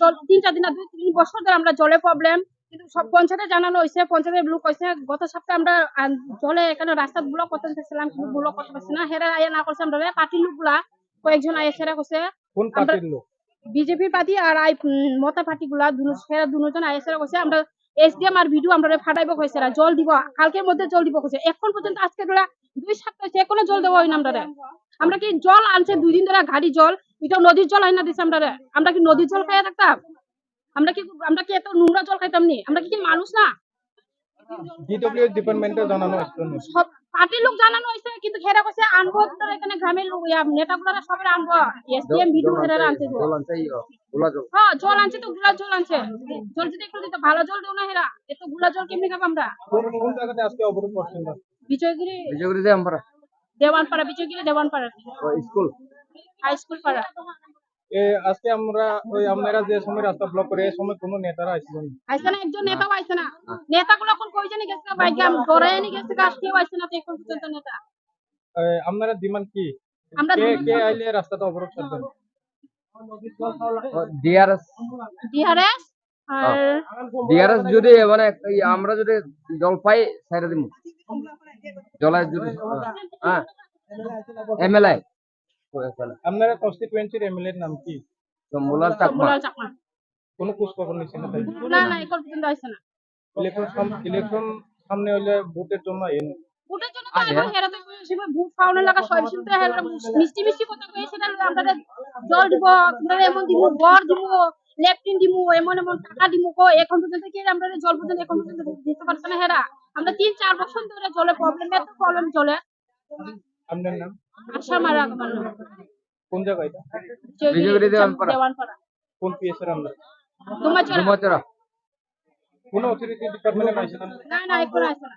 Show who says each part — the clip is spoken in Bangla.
Speaker 1: জল 3-4 দিন না 2-3 বছর ধরে আমরা জলের প্রবলেম, কিন্তু সব পঞ্চায়েতে জানানো হয়েছে, পঞ্চায়েতের লোক কইছে গত সপ্তাহে আমরা জলে এখানে রাস্তা ব্লক করতে চাইছিলাম, কিন্তু ব্লক করতে পারছি না। হেরা আয়া না করছে, আমরা পার্টির লোকগুলা কয়েকজন আয়া সেরা করছে
Speaker 2: কোন পার্টির লোক?
Speaker 1: বিজেপির পার্টি আর মতা পার্টি গুলা দুজন আয়া সেরা করছে। আমরা এসডিএম আর ভিডিও আমরা ফাটাইব কইছে জল দিব, কালকের মধ্যে জল দিব কইছে। এখন পর্যন্ত আজকে ধরে 2 সপ্তাহ হয়েছে, এখনো জল দেওয়া হয় না। আমরা কি জল আনছে 2 দিন ধরে গাড়ি জল, এটা নদীর জল আইনা দিছে। আমরা কি নদীর জল খাইয়া থাকতাম? আমরা কি এত নোংরা জল খাইতাম নি? আমরা কি মানুষ না?
Speaker 2: ডিডব্লিউ ডিপার্টমেন্টে জানানো হচ্ছে না,
Speaker 1: সব পার্টির লোক জানানো হয়েছে, কিন্তু হেরা কইছে আনবো, আপনারা এখানে গ্রামের লোক নেতাগুলা সবাই আনবো, এসডিএম ভিডিও হেরা আনতে হ্যাঁ জল আনছে, তো গুলা জল আনছে। জল যদি একটু দিতে ভালো জল দেও না, হেরা এত গুলা জল কেমনি খাবো আমরা?
Speaker 2: কোন জায়গাতে আজকে অবরোধ করছেন?
Speaker 1: Bijoygiri Dewanpara, Bijoygiri Dewanpara
Speaker 2: school,
Speaker 1: high school পাড়া।
Speaker 2: আজকে আমরা ওই আপনারা যে সময় রাস্তা ব্লক করে এই সময় কোনো নেতারা আসছেন?
Speaker 1: আইছে না, একজন নেতাও আইছে না। নেতাগুলো কোন কই জানি গেছে, বাইগাম ধরে নি গেছে, কাজ কেউ আইছে না তো এখন পর্যন্ত নেতা।
Speaker 2: আপনারা ডিমান্ড কি?
Speaker 1: আমরা
Speaker 2: কে আইলে রাস্তাটা অবরোধ করবেন?
Speaker 3: ডিআরএস
Speaker 1: আর
Speaker 3: যদি মানে আমরা যদি জল পাই ছেড়ে দিব, জলের যদি হ্যাঁ এমএলএ।
Speaker 2: আপনারা কনস্টিটুয়েন্সির এমএলএ এর নাম কি?
Speaker 3: মুলাল চাকমা।
Speaker 2: কোনো খোঁজ খবর নিছেন না?
Speaker 1: না না, এখন পর্যন্ত আইছে না।
Speaker 2: ইলেকশন সামনে হইলে ভোটের জন্য
Speaker 1: ভোটের জন্য তো আইবো, হেরা তো সেভাবে ভোট পাওয়ার লাগা সব শুনতে হেরা মিষ্টি মিষ্টি কথা কই, সেটা আমরা জল দিব, আমরা এমন দিব, ঘর দিব, ল্যাট্রিন দিব, এমন এমন টাকা দিব, এখন পর্যন্ত কি আমরা জল পর্যন্ত এখন পর্যন্ত দিতে পারছে না হেরা। আমরা 3-4 বছর ধরে জলের প্রবলেম, এত প্রবলেম জলে।
Speaker 2: আপনার নাম?
Speaker 1: আশা মারা আমার নাম।
Speaker 2: কোন জায়গা এটা?
Speaker 3: বিজয়গিরি
Speaker 1: দেওয়ানপাড়া।
Speaker 2: কোন পিএস এর আমরা?
Speaker 1: দুমাচড়া।
Speaker 3: দুমাচড়া।
Speaker 2: কোন অথরিটি ডিপার্টমেন্টে পাইছেন?
Speaker 1: না না, এখন আইছে না।